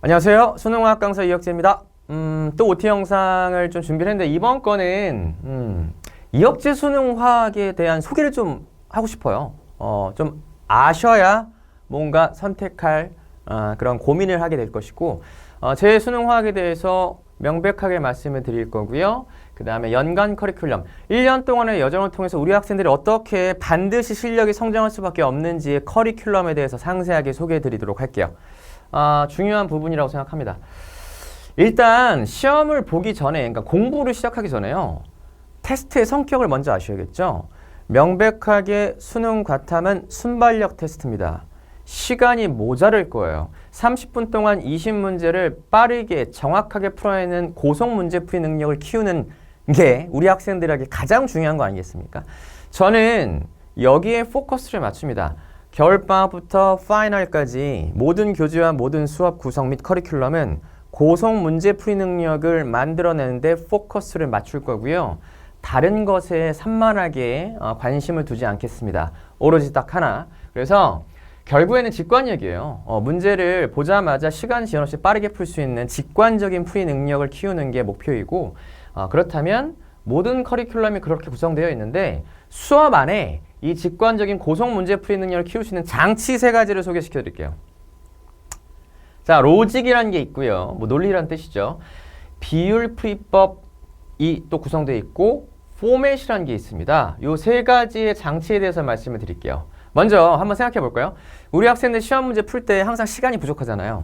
안녕하세요. 수능화학 강사 이혁재입니다. 또 OT 영상을 좀 준비를 했는데 이번 거는 이혁재 수능화학에 대한 소개를 좀 하고 싶어요. 좀 아셔야 뭔가 선택할 그런 고민을 하게 될 것이고 제 수능화학에 대해서 명백하게 말씀을 드릴 거고요. 그 다음에 연간 커리큘럼 1년 동안의 여정을 통해서 우리 학생들이 어떻게 반드시 실력이 성장할 수밖에 없는지의 커리큘럼에 대해서 상세하게 소개해 드리도록 할게요. 중요한 부분이라고 생각합니다. 일단 시험을 보기 전에, 그러니까 공부를 시작하기 전에요. 테스트의 성격을 먼저 아셔야겠죠. 명백하게 수능 과탐은 순발력 테스트입니다. 시간이 모자랄 거예요. 30분 동안 20문제를 빠르게 정확하게 풀어내는 고속 문제풀이 능력을 키우는 게 우리 학생들에게 가장 중요한 거 아니겠습니까? 저는 여기에 포커스를 맞춥니다. 겨울방학부터 파이널까지 모든 교재와 모든 수업 구성 및 커리큘럼은 고속 문제풀이 능력을 만들어내는데 포커스를 맞출 거고요. 다른 것에 산만하게 관심을 두지 않겠습니다. 오로지 딱 하나. 그래서 결국에는 직관력이에요. 문제를 보자마자 시간 지연 없이 빠르게 풀 수 있는 직관적인 풀이 능력을 키우는 게 목표이고 그렇다면 모든 커리큘럼이 그렇게 구성되어 있는데 수업 안에 이 직관적인 고속 문제풀이 능력을 키울 수 있는 장치 3가지를 소개시켜 드릴게요. 자, 로직이라는 게 있고요. 논리라는 뜻이죠. 비율풀이법이 또 구성되어 있고 포맷이라는 게 있습니다. 이 3가지의 장치에 대해서 말씀을 드릴게요. 먼저 한번 생각해 볼까요? 우리 학생들 시험 문제 풀 때 항상 시간이 부족하잖아요.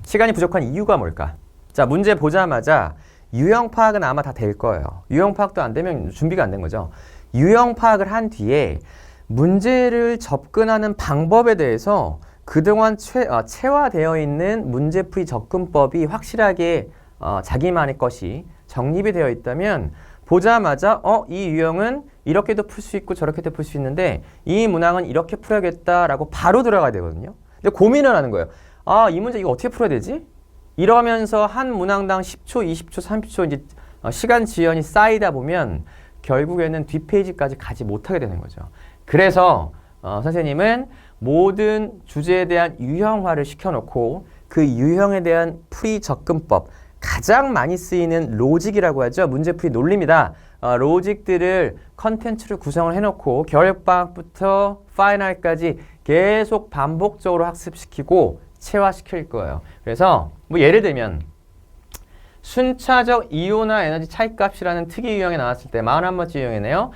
시간이 부족한 이유가 뭘까? 자, 문제 보자마자 유형 파악은 아마 다 될 거예요. 유형 파악도 안 되면 준비가 안 된 거죠. 유형 파악을 한 뒤에 문제를 접근하는 방법에 대해서 그동안 체화되어 있는 문제풀이 접근법이 확실하게 자기만의 것이 정립이 되어 있다면 보자마자 이 유형은 이렇게도 풀 수 있고 저렇게도 풀 수 있는데 이 문항은 이렇게 풀어야겠다라고 바로 들어가야 되거든요. 근데 고민을 하는 거예요. 이 문제 이거 어떻게 풀어야 되지? 이러면서 한 문항당 10초, 20초, 30초 이제 시간 지연이 쌓이다 보면 결국에는 뒷페이지까지 가지 못하게 되는 거죠. 그래서 선생님은 모든 주제에 대한 유형화를 시켜놓고 그 유형에 대한 풀이 접근법, 가장 많이 쓰이는 로직이라고 하죠. 문제풀이 논리입니다. 로직들을 컨텐츠를 구성을 해놓고 겨울방학부터 파이널까지 계속 반복적으로 학습시키고 체화시킬 거예요. 그래서 뭐 예를 들면 순차적 이온화 에너지 차이값이라는 특이 유형이 나왔을 때 41번째 유형이네요.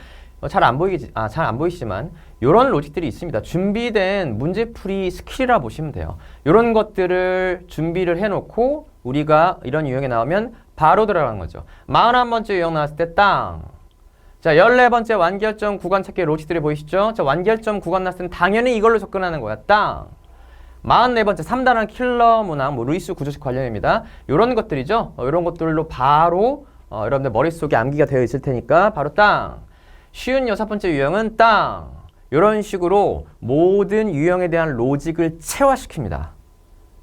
잘 안 보이시지만 이런 로직들이 있습니다. 준비된 문제풀이 스킬이라 보시면 돼요. 이런 것들을 준비를 해놓고 우리가 이런 유형이 나오면 바로 들어가는 거죠. 41번째 유형 나왔을 때 땅. 자, 14번째 완결점 구간 찾기 로직들이 보이시죠? 자, 완결점 구간 나왔을 땐 당연히 이걸로 접근하는 거야. 땅. 44번째 3단원 킬러 문항, 루이스 구조식 관련입니다. 이런 것들이죠. 이런 것들로 바로 여러분들 머릿속에 암기가 되어 있을 테니까 바로 땅. 쉬운 6번째 유형은 땅. 이런 식으로 모든 유형에 대한 로직을 체화시킵니다.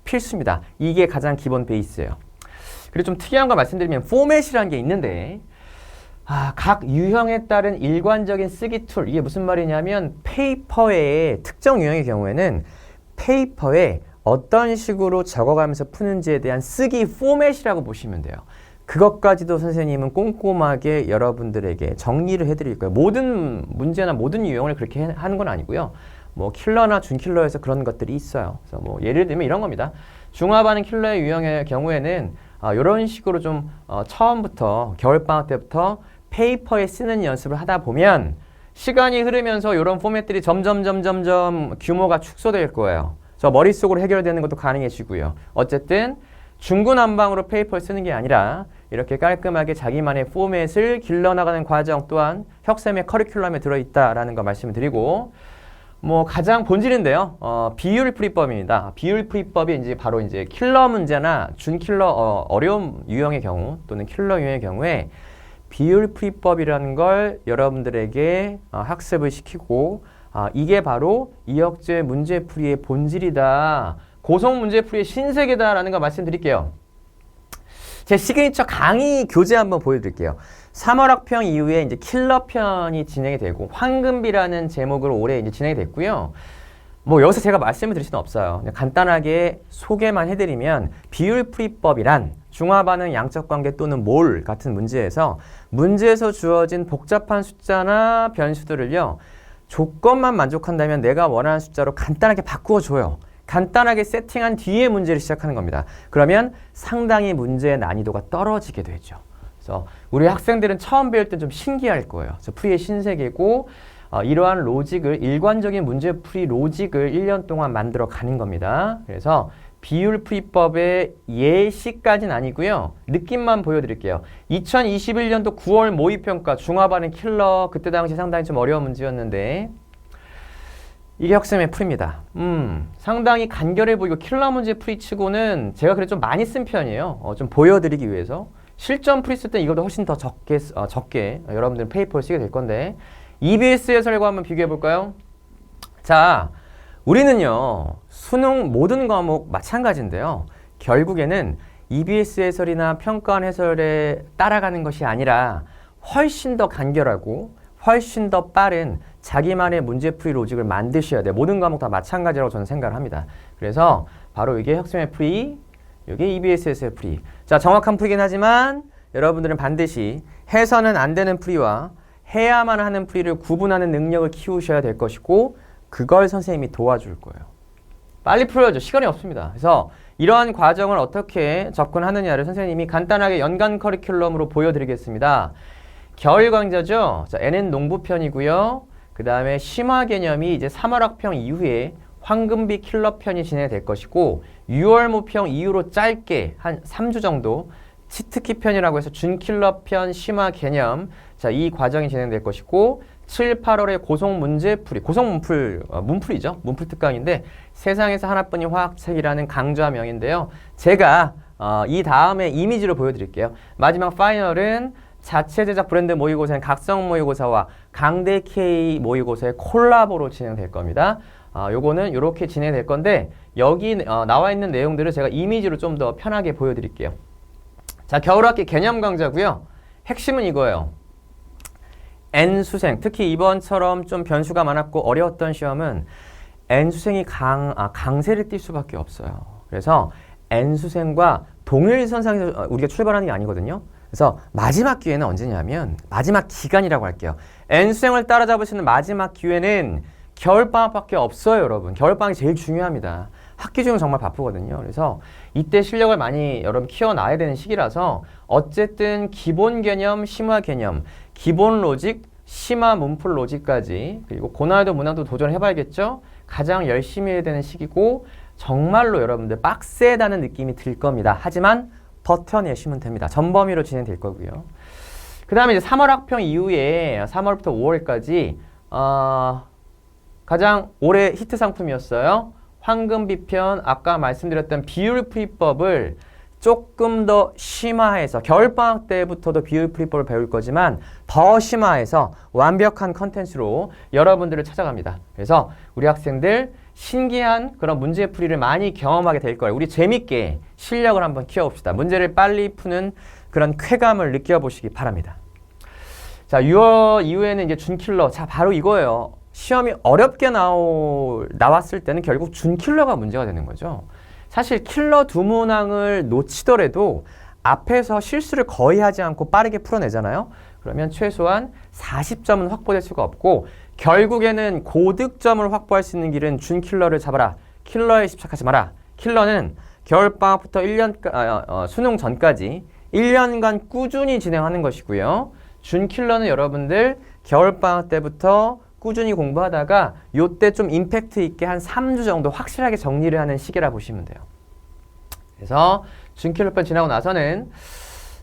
필수입니다. 이게 가장 기본 베이스예요. 그리고 좀 특이한 거 말씀드리면 포맷이라는 게 있는데 각 유형에 따른 일관적인 쓰기 툴, 이게 무슨 말이냐면 페이퍼의 특정 유형의 경우에는 페이퍼에 어떤 식으로 적어가면서 푸는지에 대한 쓰기 포맷이라고 보시면 돼요. 그것까지도 선생님은 꼼꼼하게 여러분들에게 정리를 해드릴 거예요. 모든 문제나 모든 유형을 그렇게 하는 건 아니고요. 뭐 킬러나 준킬러에서 그런 것들이 있어요. 그래서 뭐 예를 들면 이런 겁니다. 중화반응 킬러의 유형의 경우에는 이런 식으로 좀 처음부터 겨울방학 때부터 페이퍼에 쓰는 연습을 하다 보면 시간이 흐르면서 이런 포맷들이 점점 규모가 축소될 거예요. 저 머릿속으로 해결되는 것도 가능해지고요. 어쨌든 중구난방으로 페이퍼를 쓰는 게 아니라 이렇게 깔끔하게 자기만의 포맷을 길러나가는 과정 또한 혁쌤의 커리큘럼에 들어있다라는 거 말씀을 드리고 뭐 가장 본질인데요. 비율풀이법입니다. 비율풀이법이 이제 바로 이제 킬러 문제나 준킬러 어려운 유형의 경우 또는 킬러 유형의 경우에 비율풀이법이라는 걸 여러분들에게 학습을 시키고 이게 바로 이혁재 문제풀이의 본질이다. 고속 문제풀이의 신세계다라는 거 말씀드릴게요. 제 시그니처 강의 교재 한번 보여드릴게요. 3월 학평 이후에 이제 킬러 편이 진행이 되고 황금비라는 제목으로 올해 이제 진행이 됐고요. 뭐 여기서 제가 말씀을 드릴 수는 없어요. 그냥 간단하게 소개만 해드리면 비율풀이법이란 중화반응 양적관계 또는 몰 같은 문제에서 주어진 복잡한 숫자나 변수들을요. 조건만 만족한다면 내가 원하는 숫자로 간단하게 바꾸어줘요. 간단하게 세팅한 뒤에 문제를 시작하는 겁니다. 그러면 상당히 문제의 난이도가 떨어지게 되죠. 그래서 우리 학생들은 처음 배울 때 좀 신기할 거예요. 그래서 풀이의 신세계고 이러한 로직을 일관적인 문제풀이 로직을 1년 동안 만들어 가는 겁니다. 그래서 비율풀이법의 예시까지는 아니고요. 느낌만 보여드릴게요. 2021년도 9월 모의평가 중화반응 킬러 그때 당시 상당히 좀 어려운 문제였는데 이게 학생의 풀이입니다. 상당히 간결해 보이고 킬러 문제 풀이치고는 제가 그래도 좀 많이 쓴 편이에요. 좀 보여드리기 위해서. 실전 풀이 쓸 때 이거보다 훨씬 더 적게 여러분들은 페이퍼를 쓰게 될 건데 EBS 해설과 한번 비교해 볼까요? 자, 우리는요 수능 모든 과목 마찬가지인데요. 결국에는 EBS 해설이나 평가원 해설에 따라가는 것이 아니라 훨씬 더 간결하고 훨씬 더 빠른 자기만의 문제풀이 로직을 만드셔야 돼요. 모든 과목 다 마찬가지라고 저는 생각을 합니다. 그래서 바로 이게 학생의 풀이, 이게 EBS 해설의 풀이. 자, 정확한 풀이긴 하지만 여러분들은 반드시 해서는 안 되는 풀이와 해야만 하는 풀이를 구분하는 능력을 키우셔야 될 것이고 그걸 선생님이 도와줄 거예요. 빨리 풀어야죠. 시간이 없습니다. 그래서 이러한 과정을 어떻게 접근하느냐를 선생님이 간단하게 연간 커리큘럼으로 보여드리겠습니다. 겨울 강좌죠. 자, N은 농부편이고요. 그 다음에 심화 개념이 이제 3월 학평 이후에 황금비 킬러 편이 진행될 것이고 6월 모평 이후로 짧게 한 3주 정도 치트키 편이라고 해서 준킬러 편 심화 개념 자, 이 과정이 진행될 것이고 7, 8월에 고속 문제풀이, 고속 문풀이죠. 문풀 특강인데 세상에서 하나뿐인 화학책이라는 강좌명인데요. 제가 이 다음에 이미지로 보여드릴게요. 마지막 파이널은 자체 제작 브랜드 모의고사인 각성 모의고사와 강대 K 모의고사의 콜라보로 진행될 겁니다. 요거는 이렇게 진행될 건데 여기 나와 있는 내용들을 제가 이미지로 좀 더 편하게 보여드릴게요. 자, 겨울학기 개념 강좌고요. 핵심은 이거예요. N수생, 특히 이번처럼 좀 변수가 많았고 어려웠던 시험은 N수생이 강세를 띌 수밖에 없어요. 그래서 N수생과 동일선상에서 우리가 출발하는 게 아니거든요. 그래서 마지막 기회는 언제냐면 마지막 기간이라고 할게요. N수생을 따라잡을 수 있는 마지막 기회는 겨울방학밖에 없어요, 여러분. 겨울방학이 제일 중요합니다. 학기 중은 정말 바쁘거든요. 그래서 이때 실력을 많이 여러분 키워놔야 되는 시기라서 어쨌든 기본 개념, 심화 개념, 기본 로직, 심화 문풀 로직까지 그리고 고난이도 문항도 도전해봐야겠죠. 가장 열심히 해야 되는 시기고 정말로 여러분들 빡세다는 느낌이 들 겁니다. 하지만 버텨내시면 됩니다. 전범위로 진행될 거고요. 그 다음에 이제 3월 학평 이후에 3월부터 5월까지 가장 올해 히트 상품이었어요. 황금비편 아까 말씀드렸던 비율풀이법을 조금 더 심화해서 겨울방학 때부터도 비율풀이법을 배울 거지만 더 심화해서 완벽한 컨텐츠로 여러분들을 찾아갑니다. 그래서 우리 학생들 신기한 그런 문제풀이를 많이 경험하게 될 거예요. 우리 재밌게 실력을 한번 키워봅시다. 문제를 빨리 푸는 그런 쾌감을 느껴보시기 바랍니다. 자, 6월 이후에는 이제 준킬러. 자, 바로 이거예요. 시험이 어렵게 나왔을 때는 결국 준킬러가 문제가 되는 거죠. 사실 킬러 두 문항을 놓치더라도 앞에서 실수를 거의 하지 않고 빠르게 풀어내잖아요. 그러면 최소한 40점은 확보될 수가 없고 결국에는 고득점을 확보할 수 있는 길은 준킬러를 잡아라. 킬러에 집착하지 마라. 킬러는 겨울방학부터 1년 수능 전까지 1년간 꾸준히 진행하는 것이고요. 준킬러는 여러분들 겨울방학 때부터 꾸준히 공부하다가 요때 좀 임팩트 있게 한 3주 정도 확실하게 정리를 하는 시기라 보시면 돼요. 그래서 준킬러편 지나고 나서는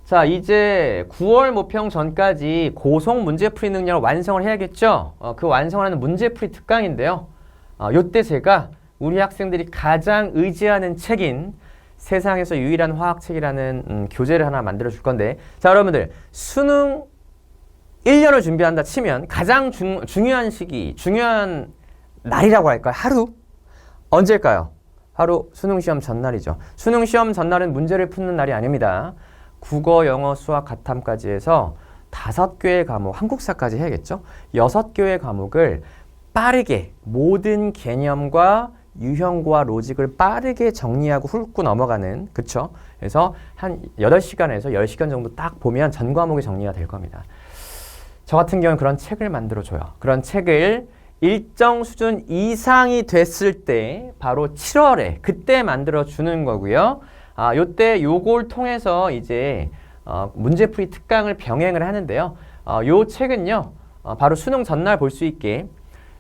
자, 이제 9월 모평 전까지 고속 문제풀이 능력을 완성을 해야겠죠. 그 완성하는 문제풀이 특강인데요. 요때 제가 우리 학생들이 가장 의지하는 책인 세상에서 유일한 화학책이라는 교재를 하나 만들어 줄 건데 자, 여러분들 수능 1년을 준비한다 치면 가장 중요한 시기, 중요한 날이라고 할까요? 하루? 언제일까요? 바로 수능시험 전날이죠. 수능시험 전날은 문제를 푸는 날이 아닙니다. 국어, 영어, 수학, 가탐까지 해서 5개의 과목, 한국사까지 해야겠죠? 6개의 과목을 빠르게 모든 개념과 유형과 로직을 빠르게 정리하고 훑고 넘어가는, 그쵸? 그래서 한 8시간에서 10시간 정도 딱 보면 전 과목이 정리가 될 겁니다. 저 같은 경우는 그런 책을 만들어줘요. 그런 책을 일정 수준 이상이 됐을 때 바로 7월에 그때 만들어주는 거고요. 요때 요걸 통해서 이제 문제풀이 특강을 병행을 하는데요. 요 책은요. 바로 수능 전날 볼 수 있게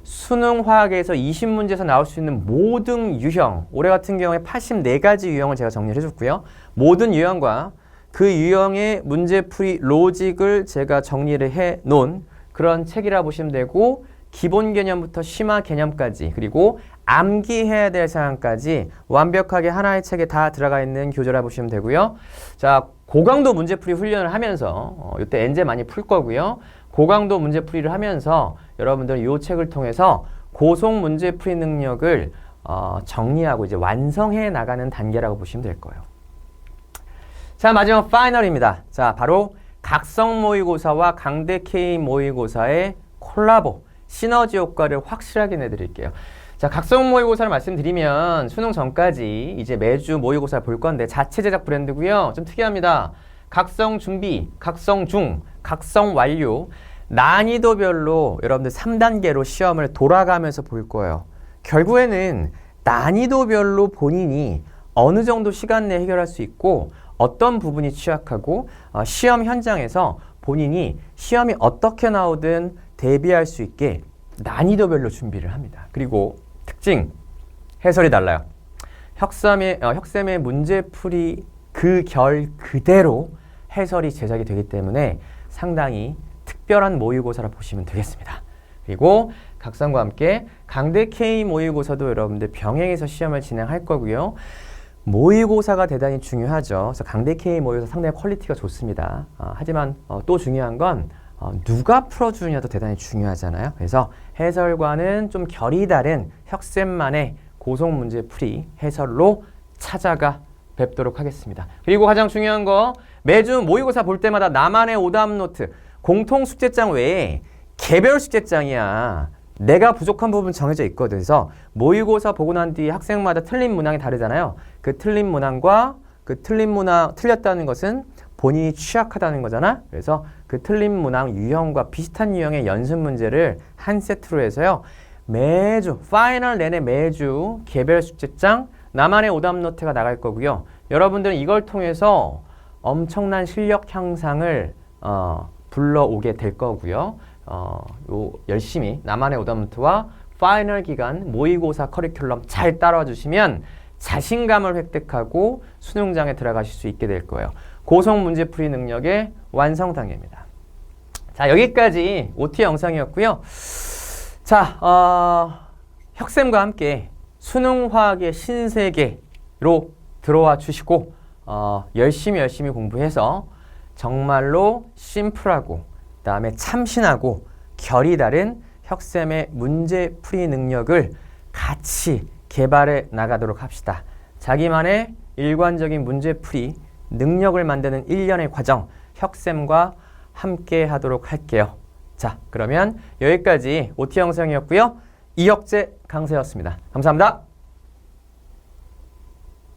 수능 화학에서 20문제에서 나올 수 있는 모든 유형, 올해 같은 경우에 84가지 유형을 제가 정리를 해줬고요. 모든 유형과 그 유형의 문제풀이 로직을 제가 정리를 해놓은 그런 책이라 보시면 되고, 기본 개념부터 심화 개념까지, 그리고 암기해야 될 사항까지 완벽하게 하나의 책에 다 들어가 있는 교재라 보시면 되고요. 자, 고강도 문제풀이 훈련을 하면서 이때 엔제 많이 풀 거고요. 고강도 문제풀이를 하면서 여러분들은 이 책을 통해서 고속 문제풀이 능력을 정리하고 이제 완성해 나가는 단계라고 보시면 될 거예요. 자, 마지막 파이널입니다. 자, 바로 각성 모의고사와 강대 K 모의고사의 콜라보, 시너지 효과를 확실하게 내드릴게요. 자, 각성 모의고사를 말씀드리면 수능 전까지 이제 매주 모의고사 볼 건데 자체 제작 브랜드고요. 좀 특이합니다. 각성 준비, 각성 중, 각성 완료, 난이도별로 여러분들 3단계로 시험을 돌아가면서 볼 거예요. 결국에는 난이도별로 본인이 어느 정도 시간 내에 해결할 수 있고 어떤 부분이 취약하고 시험 현장에서 본인이 시험이 어떻게 나오든 대비할 수 있게 난이도별로 준비를 합니다. 그리고 특징, 해설이 달라요. 혁셈의 문제풀이 그 결 그대로 해설이 제작이 되기 때문에 상당히 특별한 모의고사라 보시면 되겠습니다. 그리고 각성과 함께 강대 K 모의고사도 여러분들 병행해서 시험을 진행할 거고요. 모의고사가 대단히 중요하죠. 그래서 강대 K 모의고사 상당히 퀄리티가 좋습니다. 하지만 또 중요한 건 누가 풀어주느냐도 대단히 중요하잖아요. 그래서 해설과는 좀 결이 다른 혁셈만의 고속 문제풀이 해설로 찾아가 뵙도록 하겠습니다. 그리고 가장 중요한 거, 매주 모의고사 볼 때마다 나만의 오답 노트, 공통 숙제장 외에 개별 숙제장이야. 내가 부족한 부분 정해져 있거든. 그래서 모의고사 보고 난 뒤에 학생마다 틀린 문항이 다르잖아요. 그 틀린 문항과 그 틀린 문항, 틀렸다는 것은 본인이 취약하다는 거잖아. 그래서 그 틀린 문항 유형과 비슷한 유형의 연습 문제를 한 세트로 해서요. 매주, 파이널 내내 매주 개별 숙제장, 나만의 오답 노트가 나갈 거고요. 여러분들은 이걸 통해서 엄청난 실력 향상을 불러오게 될 거고요. 열심히 나만의 오답 노트와 파이널 기간 모의고사 커리큘럼 잘 따라와 주시면 자신감을 획득하고 수능장에 들어가실 수 있게 될 거예요. 고속 문제풀이 능력의 완성 단계입니다. 자, 여기까지 OT 영상이었고요. 자, 혁쌤과 함께 수능화학의 신세계로 들어와 주시고 열심히 공부해서 정말로 심플하고 그다음에 참신하고 결이 다른 혁쌤의 문제풀이 능력을 같이 개발해 나가도록 합시다. 자기만의 일관적인 문제풀이 능력을 만드는 1년의 과정, 혁쌤과 함께 하도록 할게요. 자, 그러면 여기까지 OT 영상이었고요. 이혁재 강사였습니다. 감사합니다.